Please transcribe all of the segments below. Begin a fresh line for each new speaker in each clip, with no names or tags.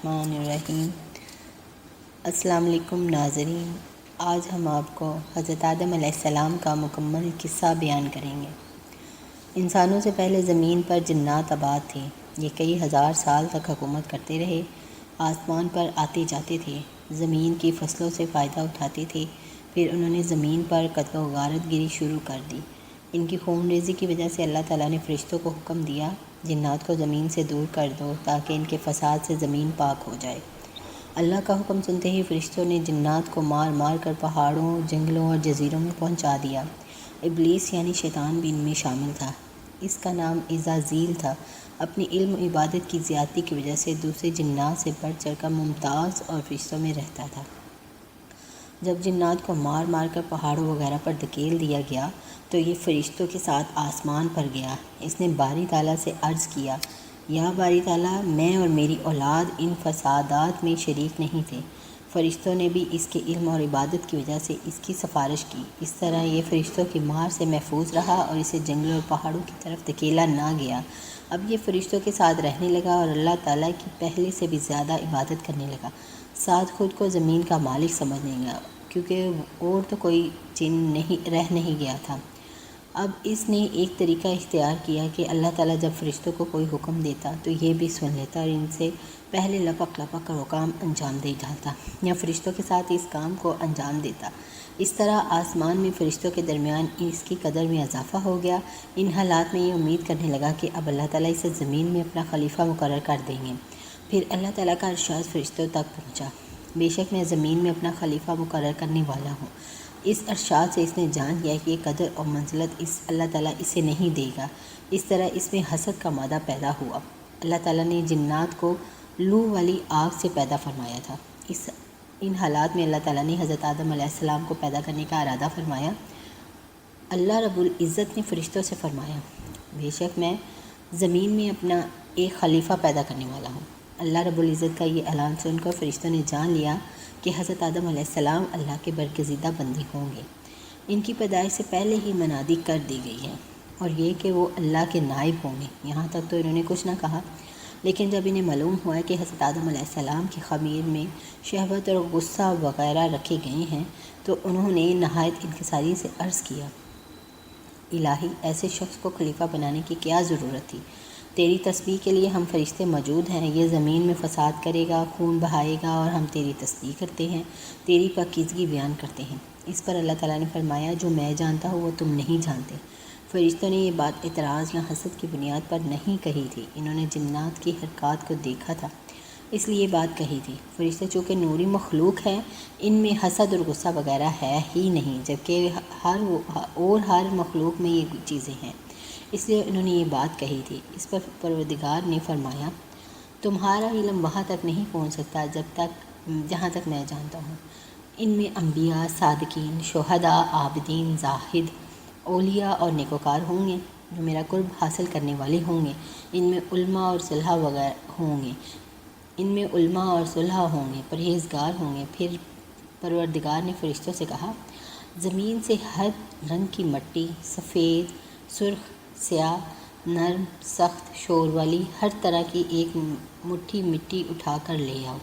الرحمن الرحیم۔ السلام علیکم ناظرین، آج ہم آپ کو حضرت آدم علیہ السلام کا مکمل قصہ بیان کریں گے۔ انسانوں سے پہلے زمین پر جنات آباد تھے۔ یہ کئی ہزار سال تک حکومت کرتے رہے، آسمان پر آتے جاتے تھے، زمین کی فصلوں سے فائدہ اٹھاتے تھے۔ پھر انہوں نے زمین پر قتل و غارت گری شروع کر دی۔ ان کی خون ریزی کی وجہ سے اللہ تعالیٰ نے فرشتوں کو حکم دیا، جنات کو زمین سے دور کر دو تاکہ ان کے فساد سے زمین پاک ہو جائے۔ اللہ کا حکم سنتے ہی فرشتوں نے جنات کو مار مار کر پہاڑوں، جنگلوں اور جزیروں میں پہنچا دیا۔ ابلیس یعنی شیطان بھی ان میں شامل تھا۔ اس کا نام عزازیل تھا۔ اپنی علم و عبادت کی زیادتی کی وجہ سے دوسرے جنات سے بڑھ چڑھ کر ممتاز اور فرشتوں میں رہتا تھا۔ جب جنات کو مار مار کر پہاڑوں وغیرہ پر دھکیل دیا گیا تو یہ فرشتوں کے ساتھ آسمان پر گیا۔ اس نے باری تعالیٰ سے عرض کیا، یا باری تعالیٰ، میں اور میری اولاد ان فسادات میں شریک نہیں تھے۔ فرشتوں نے بھی اس کے علم اور عبادت کی وجہ سے اس کی سفارش کی۔ اس طرح یہ فرشتوں کی مار سے محفوظ رہا اور اسے جنگلوں اور پہاڑوں کی طرف دھکیلا نہ گیا۔ اب یہ فرشتوں کے ساتھ رہنے لگا اور اللہ تعالیٰ کی پہلے سے بھی زیادہ عبادت کرنے لگا۔ ساتھ خود کو زمین کا مالک سمجھنے لگا، کیونکہ اور تو کوئی جن نہیں گیا تھا۔ اب اس نے ایک طریقہ اختیار کیا کہ اللہ تعالیٰ جب فرشتوں کو کوئی حکم دیتا تو یہ بھی سن لیتا اور ان سے پہلے لپک لپک کر وہ کام انجام دے ڈالتا یا فرشتوں کے ساتھ اس کام کو انجام دیتا۔ اس طرح آسمان میں فرشتوں کے درمیان اس کی قدر میں اضافہ ہو گیا۔ ان حالات میں یہ امید کرنے لگا کہ اب اللہ تعالیٰ اسے زمین میں اپنا خلیفہ مقرر کر دیں گے۔ پھر اللہ تعالیٰ کا ارشاد فرشتوں تک پہنچا، بے شک میں زمین میں اپنا خلیفہ مقرر کرنے والا ہوں۔ اس ارشاد سے اس نے جان لیا کہ یہ قدر اور منزلت اللہ تعالیٰ اسے نہیں دے گا۔ اس طرح اس میں حسد کا مادہ پیدا ہوا۔ اللہ تعالیٰ نے جنات کو لو والی آگ سے پیدا فرمایا تھا۔ ان حالات میں اللہ تعالیٰ نے حضرت آدم علیہ السلام کو پیدا کرنے کا ارادہ فرمایا۔ اللہ رب العزت نے فرشتوں سے فرمایا، بے شک میں زمین میں اپنا ایک خلیفہ پیدا کرنے والا ہوں۔ اللہ رب العزت کا یہ اعلان سن کر فرشتوں نے جان لیا کہ حضرت آدم علیہ السلام اللہ کے برگزیدہ بندے ہوں گے۔ ان کی پیدائش سے پہلے ہی منادی کر دی گئی ہے، اور یہ کہ وہ اللہ کے نائب ہوں گے۔ یہاں تک تو انہوں نے کچھ نہ کہا، لیکن جب انہیں معلوم ہوا کہ حضرت آدم علیہ السلام کی خمیر میں شہوت اور غصہ وغیرہ رکھے گئے ہیں تو انہوں نے نہایت انکساری سے عرض کیا، الہی، ایسے شخص کو خلیفہ بنانے کی کیا ضرورت تھی؟ تیری تسبیح کے لیے ہم فرشتے موجود ہیں۔ یہ زمین میں فساد کرے گا، خون بہائے گا، اور ہم تیری تسبیح کرتے ہیں، تیری پاکیزگی بیان کرتے ہیں۔ اس پر اللہ تعالیٰ نے فرمایا، جو میں جانتا ہوں وہ تم نہیں جانتے۔ فرشتوں نے یہ بات اعتراض یا حسد کی بنیاد پر نہیں کہی تھی، انہوں نے جنات کی حرکات کو دیکھا تھا، اس لیے یہ بات کہی تھی۔ فرشتے چونکہ نوری مخلوق ہیں، ان میں حسد اور غصہ وغیرہ ہے ہی نہیں، جبکہ ہر مخلوق میں یہ چیزیں ہیں، اس لیے انہوں نے یہ بات کہی تھی۔ اس پر پروردگار نے فرمایا، تمہارا علم وہاں تک نہیں پہنچ سکتا جہاں تک میں جانتا ہوں۔ ان میں انبیاء، صادقین، شہداء، عابدین، زاہد، اولیاء اور نیکوکار ہوں گے جو میرا قرب حاصل کرنے والے ہوں گے۔ ان میں علماء اور صلحاء ہوں گے، پرہیزگار ہوں گے۔ پھر پروردگار نے فرشتوں سے کہا، زمین سے ہر رنگ کی مٹی، سفید، سرخ، سیاہ، نرم، سخت، شور والی، ہر طرح کی ایک مٹھی مٹی اٹھا کر لے آؤ،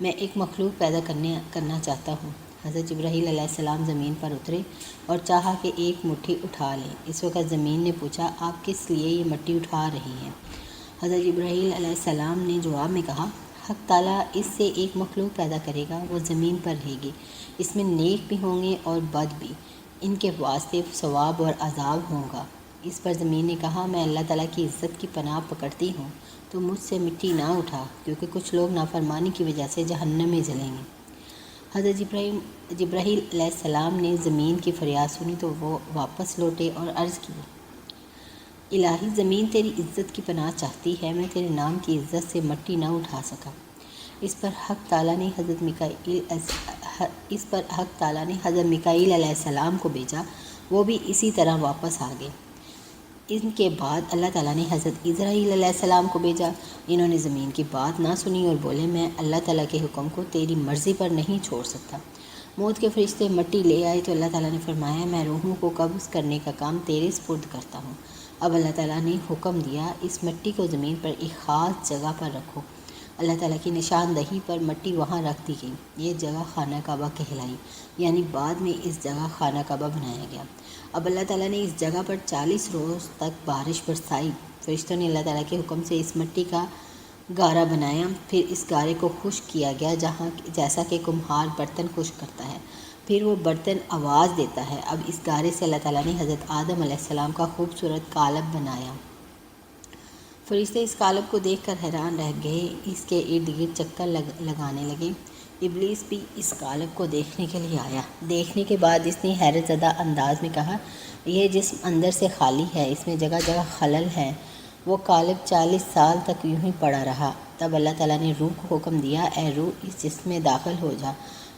میں ایک مخلوق پیدا کرنا چاہتا ہوں۔ حضرت جبرائیل علیہ السلام زمین پر اترے اور چاہا کہ ایک مٹھی اٹھا لیں۔ اس وقت زمین نے پوچھا، آپ کس لیے یہ مٹی اٹھا رہی ہیں؟ حضرت جبرائیل علیہ السلام نے جواب میں کہا، حق تعالیٰ اس سے ایک مخلوق پیدا کرے گا، وہ زمین پر رہے گی، اس میں نیک بھی ہوں گے اور بد بھی، ان کے واسطے ثواب اور عذاب ہوگا۔ اس پر زمین نے کہا، میں اللہ تعالیٰ کی عزت کی پناہ پکڑتی ہوں، تو مجھ سے مٹی نہ اٹھا، کیونکہ کچھ لوگ نافرمانی کی وجہ سے جہنم میں جلیں گے۔ حضرت جبرائیل علیہ السلام نے زمین کی فریاد سنی تو وہ واپس لوٹے اور عرض کی، الہی، زمین تیری عزت کی پناہ چاہتی ہے، میں تیرے نام کی عزت سے مٹی نہ اٹھا سکا۔ اس پر حق تعالیٰ نے حضرت میکائیل علیہ السلام کو بھیجا، وہ بھی اسی طرح واپس آ گئے۔ ان کے بعد اللہ تعالیٰ نے حضرت اسرائیل علیہ السلام کو بھیجا۔ انہوں نے زمین کی بات نہ سنی اور بولے، میں اللہ تعالیٰ کے حکم کو تیری مرضی پر نہیں چھوڑ سکتا۔ موت کے فرشتے مٹی لے آئے تو اللہ تعالیٰ نے فرمایا، میں روحوں کو قبض کرنے کا کام تیرے سپرد کرتا ہوں۔ اب اللہ تعالیٰ نے حکم دیا، اس مٹی کو زمین پر ایک خاص جگہ پر رکھو۔ اللہ تعالیٰ کی نشاندہی پر مٹی وہاں رکھ دی گئی۔ یہ جگہ خانہ کعبہ کہلائی، یعنی بعد میں اس جگہ خانہ کعبہ بنایا گیا۔ اب اللہ تعالیٰ نے اس جگہ پر 40 روز تک بارش برسائی۔ فرشتوں نے اللہ تعالیٰ کے حکم سے اس مٹی کا گارا بنایا، پھر اس گارے کو خشک کیا گیا جیسا کہ کمہار برتن خشک کرتا ہے، پھر وہ برتن آواز دیتا ہے۔ اب اس گارے سے اللہ تعالیٰ نے حضرت آدم علیہ السلام کا خوبصورت قالب بنایا۔ فرشتے اس قالب کو دیکھ کر حیران رہ گئے، اس کے ارد گرد چکر لگانے لگے۔ ابلیس بھی اس قالب کو دیکھنے کے لیے آیا۔ دیکھنے کے بعد اس نے حیرت زدہ انداز میں کہا، یہ جسم اندر سے خالی ہے، اس میں جگہ جگہ خلل ہے۔ وہ قالب 40 سال تک یوں ہی پڑا رہا۔ تب اللہ تعالیٰ نے روح کو حکم دیا، اے روح اس جسم میں داخل ہو جا۔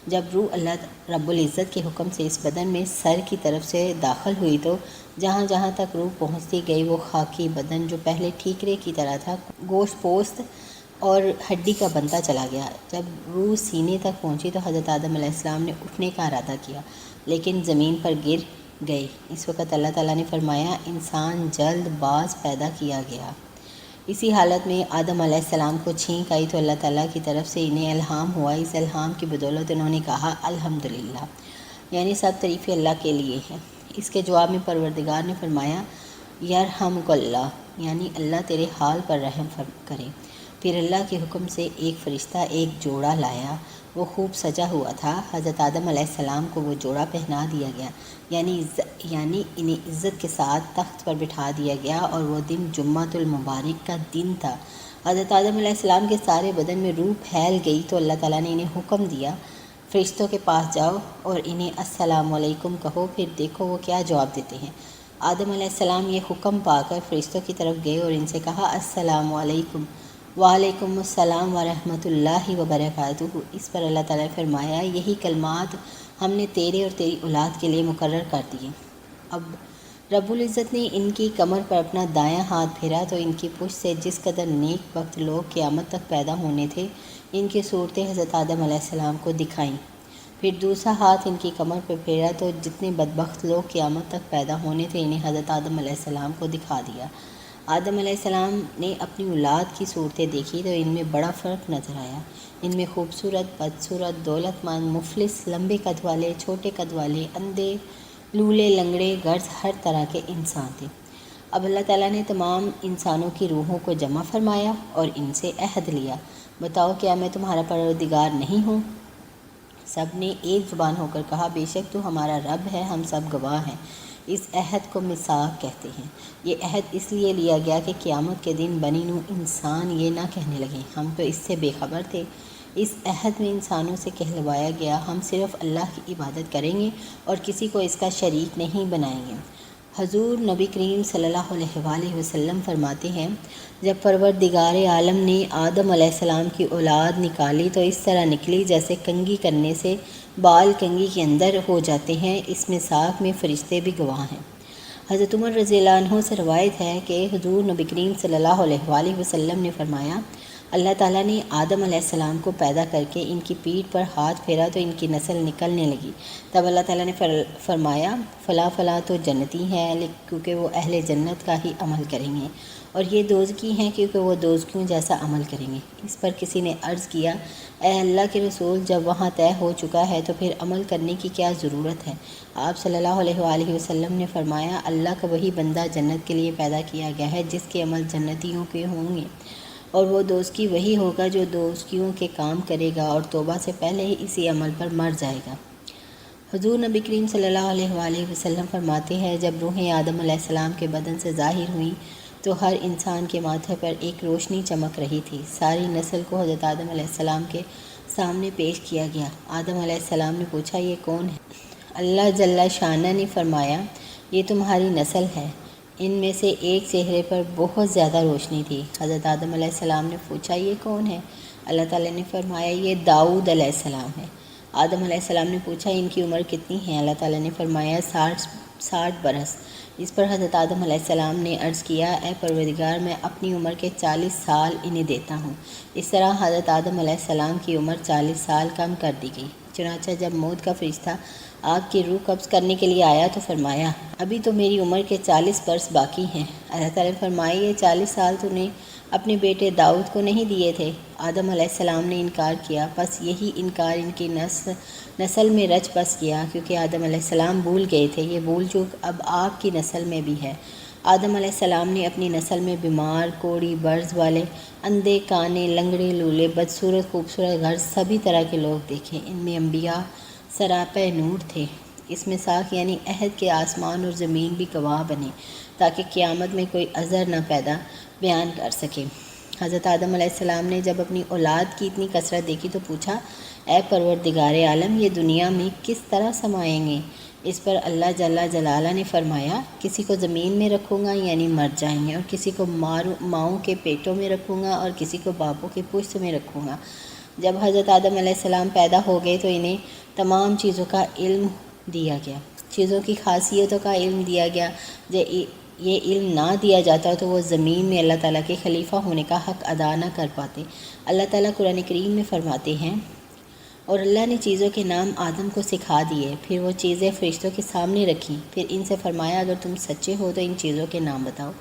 جب روح اللہ رب العزت کے حکم سے اس بدن میں سر کی طرف سے داخل ہوئی تو جہاں جہاں تک روح پہنچتی گئی وہ خاکی بدن جو پہلے ٹھیکرے کی طرح تھا گوشت پوست اور ہڈی کا بنتا چلا گیا۔ جب روح سینے تک پہنچی تو حضرت آدم علیہ السلام نے اٹھنے کا ارادہ کیا، لیکن زمین پر گر گئے۔ اس وقت اللہ تعالیٰ نے فرمایا، انسان جلد باز پیدا کیا گیا۔ اسی حالت میں آدم علیہ السلام کو چھینک آئی تو اللہ تعالیٰ کی طرف سے انہیں الہام ہوا۔ اس الہام کی بدولت انہوں نے کہا الحمدللہ، یعنی سب تعریفیں اللہ کے لیے ہیں۔ اس کے جواب میں پروردگار نے فرمایا، یرحمک اللہ، یعنی اللہ تیرے حال پر رحم کرے۔ پھر اللہ کے حکم سے ایک فرشتہ ایک جوڑا لایا، وہ خوب سجا ہوا تھا۔ حضرت آدم علیہ السلام کو وہ جوڑا پہنا دیا گیا، یعنی انہیں عزت کے ساتھ تخت پر بٹھا دیا گیا، اور وہ دن جمعۃ المبارک کا دن تھا۔ حضرت آدم علیہ السلام کے سارے بدن میں روح پھیل گئی تو اللہ تعالیٰ نے انہیں حکم دیا، فرشتوں کے پاس جاؤ اور انہیں السلام علیکم کہو، پھر دیکھو وہ کیا جواب دیتے ہیں۔ آدم علیہ السلام یہ حکم پا کر فرشتوں کی طرف گئے اور ان سے کہا، السلام علیکم۔ وعلیکم السلام ورحمۃ اللہ وبرکاتہ۔ اس پر اللہ تعالیٰ نے فرمایا، یہی کلمات ہم نے تیرے اور تیری اولاد کے لیے مقرر کر دیے۔ اب رب العزت نے ان کی کمر پر اپنا دایاں ہاتھ پھیرا تو ان کی پشت سے جس قدر نیک وقت لوگ قیامت تک پیدا ہونے تھے، ان کی صورتیں حضرت آدم علیہ السلام کو دکھائیں۔ پھر دوسرا ہاتھ ان کی کمر پر پھیرا تو جتنے بدبخت لوگ قیامت تک پیدا ہونے تھے انہیں حضرت آدم علیہ السلام کو دکھا دیا۔ آدم علیہ السلام نے اپنی اولاد کی صورتیں دیکھی تو ان میں بڑا فرق نظر آیا۔ ان میں خوبصورت، بدصورت، دولت مند، مفلس، لمبے قد والے، چھوٹے قد والے، اندھے، لولے، لنگڑے، غرض ہر طرح کے انسان تھے۔ اب اللہ تعالیٰ نے تمام انسانوں کی روحوں کو جمع فرمایا اور ان سے عہد لیا، بتاؤ کیا میں تمہارا پروردگار نہیں ہوں؟ سب نے ایک زبان ہو کر کہا، بے شک تو ہمارا رب ہے، ہم سب گواہ ہیں۔ اس عہد کو میثاق کہتے ہیں۔ یہ عہد اس لیے لیا گیا کہ قیامت کے دن بنی نوع انسان یہ نہ کہنے لگیں، ہم تو اس سے بے خبر تھے۔ اس عہد میں انسانوں سے کہلوایا گیا، ہم صرف اللہ کی عبادت کریں گے اور کسی کو اس کا شریک نہیں بنائیں گے۔ حضور نبی کریم صلی اللہ علیہ وآلہ وسلم فرماتے ہیں، جب پروردگار عالم نے آدم علیہ السلام کی اولاد نکالی تو اس طرح نکلی جیسے کنگھی کرنے سے بال کنگھی کے اندر ہو جاتے ہیں۔ اس میثاق میں فرشتے بھی گواہ ہیں۔ حضرت عمر رضی اللہ عنہ سے روایت ہے کہ حضور نبی کریم صلی اللہ علیہ وآلہ وسلم نے فرمایا، اللہ تعالیٰ نے آدم علیہ السلام کو پیدا کر کے ان کی پیٹھ پر ہاتھ پھیرا تو ان کی نسل نکلنے لگی۔ تب اللہ تعالیٰ نے فرمایا، فلاں فلاں تو جنتی ہیں کیونکہ وہ اہل جنت کا ہی عمل کریں گے، اور یہ دوزخی ہیں کیونکہ وہ دوزخیوں جیسا عمل کریں گے۔ اس پر کسی نے عرض کیا، اے اللہ کے رسول، جب وہاں طے ہو چکا ہے تو پھر عمل کرنے کی کیا ضرورت ہے؟ آپ صلی اللہ علیہ وآلہ وسلم نے فرمایا، اللہ کا وہی بندہ جنت کے لیے پیدا کیا گیا ہے جس کے عمل جنتیوں کے ہوں گے، اور وہ دوزخی وہی ہوگا جو دوزخیوں کے کام کرے گا اور توبہ سے پہلے ہی اسی عمل پر مر جائے گا۔ حضور نبی کریم صلی اللہ علیہ وآلہ وسلم فرماتے ہیں، جب روحیں آدم علیہ السلام کے بدن سے ظاہر ہوئیں تو ہر انسان کے ماتھے پر ایک روشنی چمک رہی تھی۔ ساری نسل کو حضرت آدم علیہ السلام کے سامنے پیش کیا گیا۔ آدم علیہ السلام نے پوچھا، یہ کون ہے؟ اللہ جل شانہ نے فرمایا، یہ تمہاری نسل ہے۔ ان میں سے ایک چہرے پر بہت زیادہ روشنی تھی۔ حضرت آدم علیہ السلام نے پوچھا، یہ کون ہے؟ اللہ تعالیٰ نے فرمایا، یہ داؤد علیہ السلام ہے۔ آدم علیہ السلام نے پوچھا، ان کی عمر کتنی ہے؟ اللہ تعالیٰ نے فرمایا، 60 برس۔ اس پر حضرت آدم علیہ السلام نے عرض کیا، اے پروردگار، میں اپنی عمر کے 40 سال انہیں دیتا ہوں۔ اس طرح حضرت آدم علیہ السلام کی عمر 40 سال کم کر دی گئی۔ چنانچہ جب موت کا فرشتہ آپ کی روح قبض کرنے کے لیے آیا تو فرمایا، ابھی تو میری عمر کے 40 برس باقی ہیں۔ اللہ تعالیٰ نے فرمایا، یہ 40 سال تو نے اپنے بیٹے داؤد کو نہیں دیے تھے؟ آدم علیہ السلام نے انکار کیا، پس یہی انکار ان کی نسل میں رچ بس کیا، کیونکہ آدم علیہ السلام بھول گئے تھے۔ یہ بھول چوک اب آپ کی نسل میں بھی ہے۔ آدم علیہ السلام نے اپنی نسل میں بیمار، کوڑی، برز والے، اندھے، کانے، لنگڑے، لولے، بدصورت، خوبصورت، غرض سبھی طرح کے لوگ دیکھے۔ ان میں انبیاء سراپے نور تھے۔ اس میں ساکھ یعنی عہد کے آسمان اور زمین بھی گواہ بنے، تاکہ قیامت میں کوئی عذر نہ بیان کر سکے۔ حضرت آدم علیہ السلام نے جب اپنی اولاد کی اتنی کثرت دیکھی تو پوچھا، اے پروردگار عالم، یہ دنیا میں کس طرح سمائیں گے؟ اس پر اللہ جل جلالہ نے فرمایا، کسی کو زمین میں رکھوں گا یعنی مر جائیں گے، اور کسی کو ماؤں کے پیٹوں میں رکھوں گا، اور کسی کو باپوں کے پشت میں رکھوں گا۔ جب حضرت آدم علیہ السلام پیدا ہو گئے تو انہیں تمام چیزوں کا علم دیا گیا، چیزوں کی خاصیتوں کا علم دیا گیا۔ یہ علم نہ دیا جاتا تو وہ زمین میں اللہ تعالیٰ کے خلیفہ ہونے کا حق ادا نہ کر پاتے۔ اللہ تعالیٰ قرآن کریم میں فرماتے ہیں، اور اللہ نے چیزوں کے نام آدم کو سکھا دیے، پھر وہ چیزیں فرشتوں کے سامنے رکھیں، پھر ان سے فرمایا، اگر تم سچے ہو تو ان چیزوں کے نام بتاؤ۔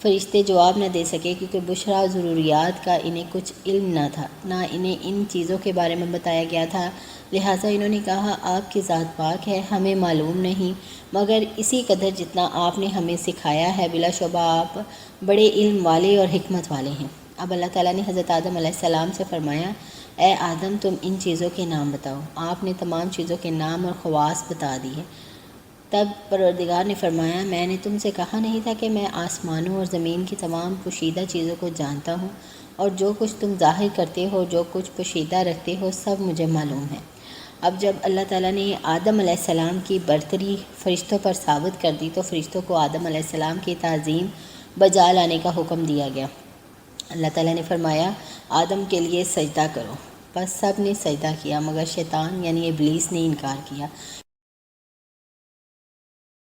فرشتے جواب نہ دے سکے، کیونکہ بشرا ضروریات کا انہیں کچھ علم نہ تھا، نہ انہیں ان چیزوں کے بارے میں بتایا گیا تھا، لہٰذا انہوں نے کہا، آپ کی ذات پاک ہے، ہمیں معلوم نہیں مگر اسی قدر جتنا آپ نے ہمیں سکھایا ہے، بلا شبہ آپ بڑے علم والے اور حکمت والے ہیں۔ اب اللہ تعالیٰ نے حضرت آدم علیہ السلام سے فرمایا، اے آدم، تم ان چیزوں کے نام بتاؤ۔ آپ نے تمام چیزوں کے نام اور خواص بتا دیے۔ تب پروردگار نے فرمایا، میں نے تم سے کہا نہیں تھا کہ میں آسمانوں اور زمین کی تمام پوشیدہ چیزوں کو جانتا ہوں، اور جو کچھ تم ظاہر کرتے ہو، جو کچھ پوشیدہ رکھتے ہو، سب مجھے معلوم ہے۔ اب جب اللہ تعالیٰ نے آدم علیہ السلام کی برتری فرشتوں پر ثابت کر دی تو فرشتوں کو آدم علیہ السلام کی تعظیم بجا لانے کا حکم دیا گیا۔ اللہ تعالیٰ نے فرمایا، آدم کے لیے سجدہ کرو، بس سب نے سجدہ کیا، مگر شیطان یعنی ابلیس نے انکار کیا۔